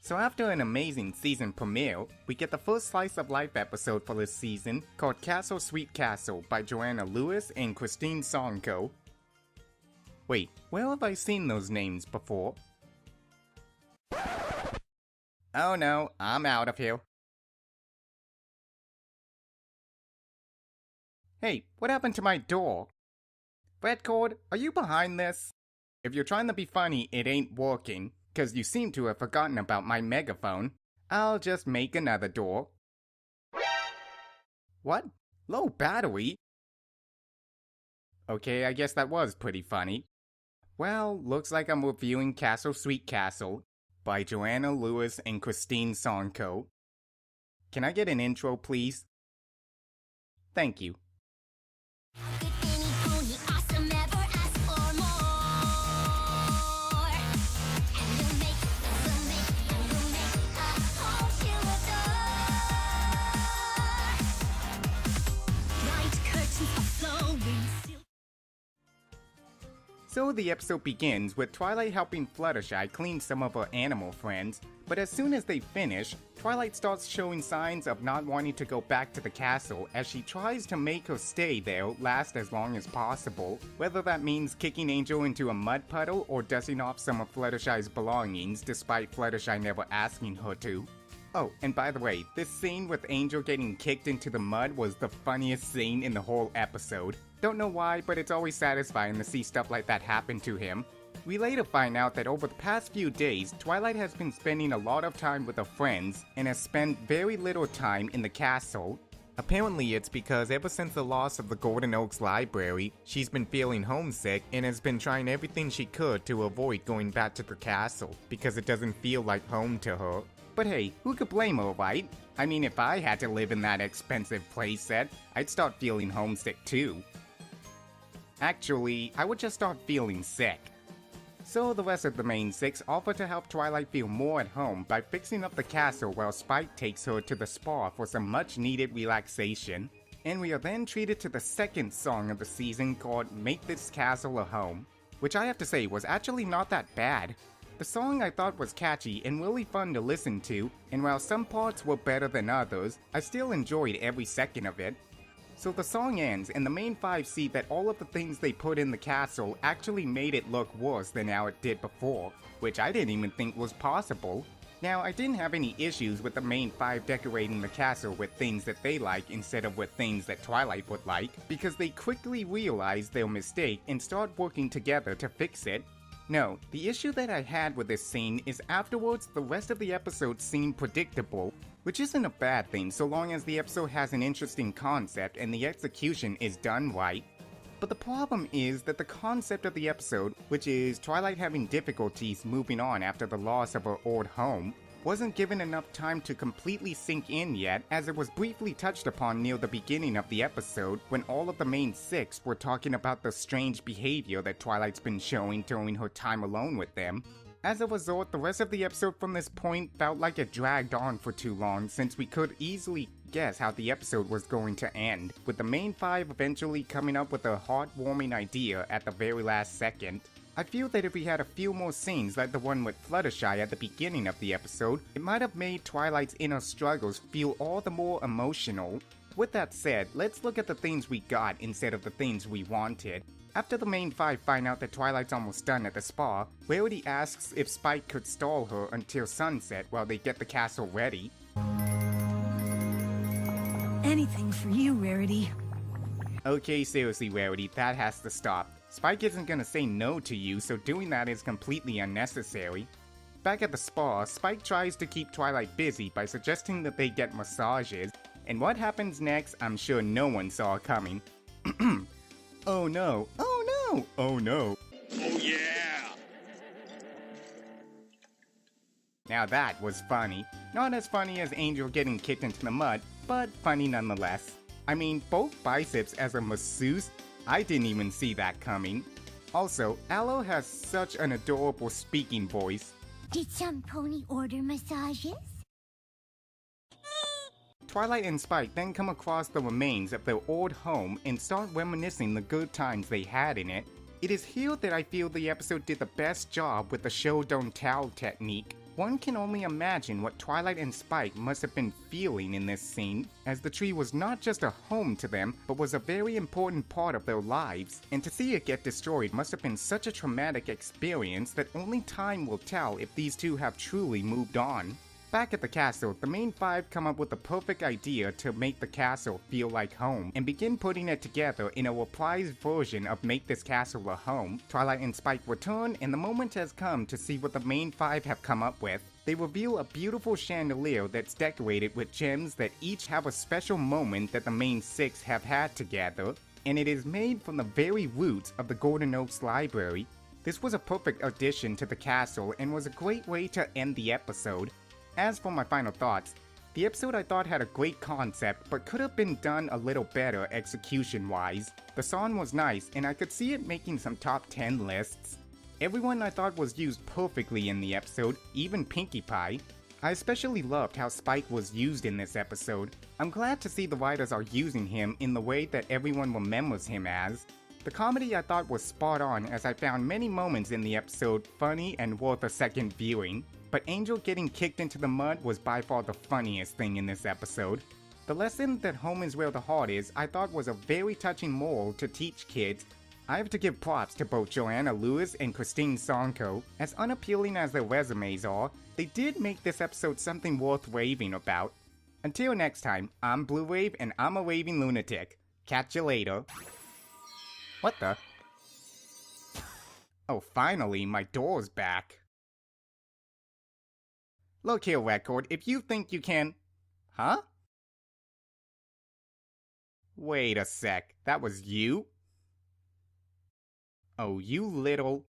So after an amazing season premiere, we get the first slice of life episode for this season called Castle Sweet Castle by Joanna Lewis and Christine Sonko. Wait, where have I seen those names before? Oh no, I'm out of here. Hey, what happened to my door? Redcord, are you behind this? If you're trying to be funny, it ain't working, 'cause you seem to have forgotten about my megaphone. I'll just make another door. What? Low battery? Okay, I guess that was pretty funny. Well, looks like I'm reviewing Castle Sweet Castle by Joanna Lewis and Christine Sonko. Can I get an intro, please? Thank you. So the episode begins with Twilight helping Fluttershy clean some of her animal friends, but as soon as they finish, Twilight starts showing signs of not wanting to go back to the castle as she tries to make her stay there last as long as possible, whether that means kicking Angel into a mud puddle or dusting off some of Fluttershy's belongings despite Fluttershy never asking her to. Oh, and by the way, this scene with Angel getting kicked into the mud was the funniest scene in the whole episode. Don't know why, but it's always satisfying to see stuff like that happen to him. We later find out that over the past few days, Twilight has been spending a lot of time with her friends and has spent very little time in the castle. Apparently it's because ever since the loss of the Golden Oaks Library, she's been feeling homesick and has been trying everything she could to avoid going back to the castle, because it doesn't feel like home to her. But hey, who could blame her, right? I mean, if I had to live in that expensive playset, I'd start feeling homesick too. Actually, I would just start feeling sick. So the rest of the main six offer to help Twilight feel more at home by fixing up the castle while Spike takes her to the spa for some much needed relaxation. And we are then treated to the second song of the season called Make This Castle a Home, which I have to say was actually not that bad. The song I thought was catchy and really fun to listen to, and while some parts were better than others, I still enjoyed every second of it. So the song ends, and the main five see that all of the things they put in the castle actually made it look worse than how it did before, which I didn't even think was possible. Now, I didn't have any issues with the main five decorating the castle with things that they like instead of with things that Twilight would like, because they quickly realize their mistake and start working together to fix it. No, the issue that I had with this scene is afterwards the rest of the episode seemed predictable, which isn't a bad thing so long as the episode has an interesting concept and the execution is done right. But the problem is that the concept of the episode, which is Twilight having difficulties moving on after the loss of her old home, wasn't given enough time to completely sink in yet, as it was briefly touched upon near the beginning of the episode when all of the main six were talking about the strange behavior that Twilight's been showing during her time alone with them. As a result, the rest of the episode from this point felt like it dragged on for too long, since we could easily guess how the episode was going to end, with the main five eventually coming up with a heartwarming idea at the very last second. I feel that if we had a few more scenes like the one with Fluttershy at the beginning of the episode, it might have made Twilight's inner struggles feel all the more emotional. With that said, let's look at the things we got instead of the things we wanted. After the main five find out that Twilight's almost done at the spa, Rarity asks if Spike could stall her until sunset while they get the castle ready. Anything for you, Rarity. Okay, seriously, Rarity, that has to stop. Spike isn't gonna say no to you, so doing that is completely unnecessary. Back at the spa, Spike tries to keep Twilight busy by suggesting that they get massages, and what happens next, I'm sure no one saw coming. Oh no, oh no, oh no. Oh yeah! Now that was funny. Not as funny as Angel getting kicked into the mud, but funny nonetheless. I mean, both biceps as a masseuse? I didn't even see that coming. Also, Aloe has such an adorable speaking voice. Did some pony order massages? Twilight and Spike then come across the remains of their old home and start reminiscing the good times they had in it. It is here that I feel the episode did the best job with the show don't tell technique. One can only imagine what Twilight and Spike must have been feeling in this scene, as the tree was not just a home to them, but was a very important part of their lives, and to see it get destroyed must have been such a traumatic experience that only time will tell if these two have truly moved on. Back at the castle, the main five come up with the perfect idea to make the castle feel like home, and begin putting it together in a reprised version of Make This Castle a Home. Twilight and Spike return, and the moment has come to see what the main five have come up with. They reveal a beautiful chandelier that's decorated with gems that each have a special moment that the main six have had together, and it is made from the very roots of the Golden Oaks Library. This was a perfect addition to the castle and was a great way to end the episode. As for my final thoughts, the episode I thought had a great concept but could have been done a little better execution-wise. The song was nice and I could see it making some top 10 lists. Everyone I thought was used perfectly in the episode, even Pinkie Pie. I especially loved how Spike was used in this episode. I'm glad to see the writers are using him in the way that everyone remembers him as. The comedy I thought was spot on, as I found many moments in the episode funny and worth a second viewing. But Angel getting kicked into the mud was by far the funniest thing in this episode. The lesson that home is where the heart is I thought was a very touching moral to teach kids. I have to give props to both Joanna Lewis and Christine Sonko. As unappealing as their resumes are, they did make this episode something worth raving about. Until next time, I'm Blue Rave and I'm a raving lunatic. Catch you later. What the? Oh, finally, my door's back. Look here, Record, if you think you can... Huh? Wait a sec, that was you? Oh, you little...